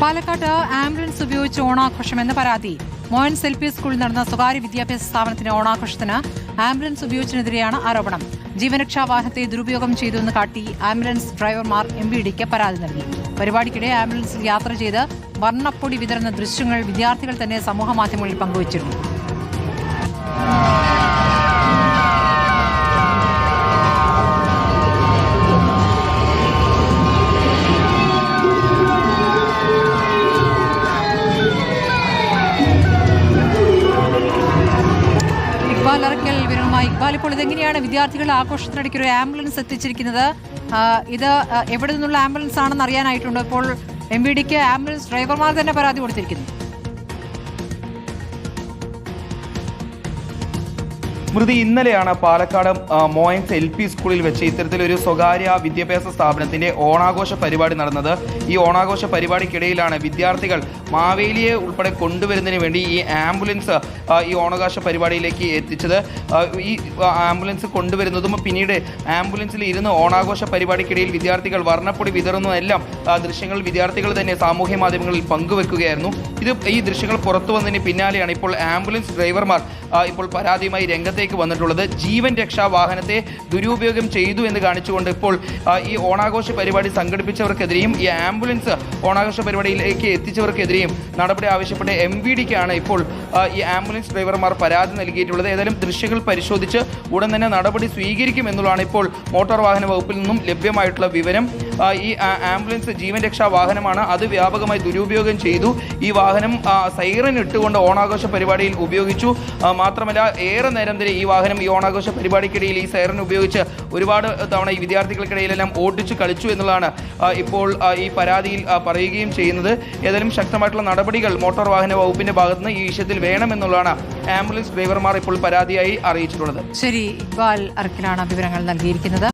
Palakkad ambulance ഉപയോഗിച്ച് ഓണാഘോഷം എന്ന പരാതി. മോയൻസ് LP സ്കൂളിൽ നടന്ന സ്വകാര്യ വിദ്യാഭ്യാസ സ്ഥാപനത്തിന്റെ ഓണാഘോഷത്തിന് ആംബുലൻസ് ഉപയോഗിച്ചതിനെതിരെയാണ് ആരോപണം. ജീവനരക്ഷാ വാഹനത്തെ ദുരുപയോഗം ചെയ്തുവെന്ന് കാട്ടി ആംബുലൻസ് ഡ്രൈവർമാർ MVDക്ക് പരാതി നൽകി. പരിപാടിക്കിടെ ആംബുലൻസിൽ യാത്ര ചെയ്ത് വർണ്ണപ്പൊടി വിതറുന്ന ദൃശ്യങ്ങൾ വിദ്യാർത്ഥികൾ തന്നെ സമൂഹമാധ്യമങ്ങളിൽ പങ്കുവച്ചിരുന്നു. ഇക്ബാൽ, ഇപ്പോൾ ഇതെങ്ങനെയാണ് വിദ്യാർത്ഥികളുടെ ആഘോഷത്തിനിടയ്ക്ക് ഒരു ആംബുലൻസ് എത്തിച്ചിരിക്കുന്നത്? ഇത് എവിടെ നിന്നുള്ള ആംബുലൻസ് ആണെന്ന് അറിയാനായിട്ടുണ്ട്. ഇപ്പോൾ MVDക്ക് ആംബുലൻസ് ഡ്രൈവർമാർ തന്നെ പരാതി കൊടുത്തിരിക്കുന്നു. സ്മൃതി, ഇന്നലെയാണ് പാലക്കാട് മോയൻസ് LP സ്കൂളിൽ വെച്ച് ഇത്തരത്തിലൊരു സ്വകാര്യ വിദ്യാഭ്യാസ സ്ഥാപനത്തിന്റെ ഓണാഘോഷ പരിപാടി നടന്നത്. ഈ ഓണാഘോഷ പരിപാടിക്കിടയിലാണ് വിദ്യാർത്ഥികൾ മാവേലിയെ ഉൾപ്പെടെ കൊണ്ടുവരുന്നതിന് വേണ്ടി ഈ ആംബുലൻസ് ഈ ഓണാഘോഷ പരിപാടിയിലേക്ക് എത്തിച്ചത്. ഈ ആംബുലൻസ് കൊണ്ടുവരുന്നതും പിന്നീട് ആംബുലൻസിൽ ഇരുന്ന് ഓണാഘോഷ പരിപാടിക്കിടയിൽ വിദ്യാർത്ഥികൾ വർണ്ണപ്പൊടി വിതറുന്നതെല്ലാം ദൃശ്യങ്ങൾ വിദ്യാർത്ഥികൾ തന്നെ സാമൂഹ്യ മാധ്യമങ്ങളിൽ പങ്കുവെക്കുകയായിരുന്നു. ഈ ദൃശ്യങ്ങൾ പുറത്തു വന്നതിന് പിന്നാലെയാണ് ഇപ്പോൾ ആംബുലൻസ് ഡ്രൈവർമാർ ഇപ്പോൾ പരാതിയുമായി രംഗത്തേക്ക് വന്നിട്ടുള്ളത്. ജീവൻ രക്ഷാ വാഹനത്തെ ദുരുപയോഗം ചെയ്തു എന്ന് കാണിച്ചുകൊണ്ട് ഇപ്പോൾ ഈ ഓണാഘോഷ പരിപാടി സംഘടിപ്പിച്ചവർക്കെതിരെയും ഈ ആംബുലൻസ് ഓണാഘോഷ പരിപാടിയിലേക്ക് എത്തിച്ചവർക്കെതിരെയും നടപടി ആവശ്യപ്പെട്ട് MVDക്കാണ് ഇപ്പോൾ ഈ ആംബുലൻസ് ഡ്രൈവർമാർ പരാതി നൽകിയിട്ടുള്ളത്. ഏതായാലും ദൃശ്യങ്ങൾ പരിശോധിച്ച് ഉടൻ തന്നെ നടപടി സ്വീകരിക്കുമെന്നുള്ളതാണ് ഇപ്പോൾ മോട്ടോർ വാഹന വകുപ്പിൽ നിന്നും ലഭ്യമായിട്ടുള്ള വിവരം. ഈ ആംബുലൻസ് ജീവൻ രക്ഷാ വാഹനമാണ്, അത് വ്യാപകമായി ദുരുപയോഗം ചെയ്തു. ഈ വാഹനം സൈറൻ ഇട്ടുകൊണ്ട് ഓണാഘോഷ പരിപാടിയിൽ ഉപയോഗിച്ചു. മാത്രമല്ല, ഏറെ നേരം വരെ ഈ വാഹനം ഈ ഓണാഘോഷ പരിപാടിക്കിടയിൽ ഈ സൈറൻ ഉപയോഗിച്ച് ഒരുപാട് തവണ ഈ വിദ്യാർത്ഥികൾക്കിടയിലെല്ലാം ഓടിച്ചു കളിച്ചു എന്നുള്ളതാണ് ഇപ്പോൾ ഈ പരാതിയിൽ പറയുകയും ചെയ്യുന്നത്. ഏതായാലും ശക്തമായിട്ടുള്ള നടപടികൾ മോട്ടോർ വാഹന വകുപ്പിന്റെ ഭാഗത്തുനിന്ന് ഈ വിഷയത്തിൽ വേണമെന്നുള്ളതാണ് ആംബുലൻസ് ഡ്രൈവർമാർ ഇപ്പോൾ പരാതിയായി അറിയിച്ചിട്ടുള്ളത്. ശരി, ഇക്ബാൽ അർക്കിലാണ് വിവരങ്ങൾ നൽകിയിരിക്കുന്നത്.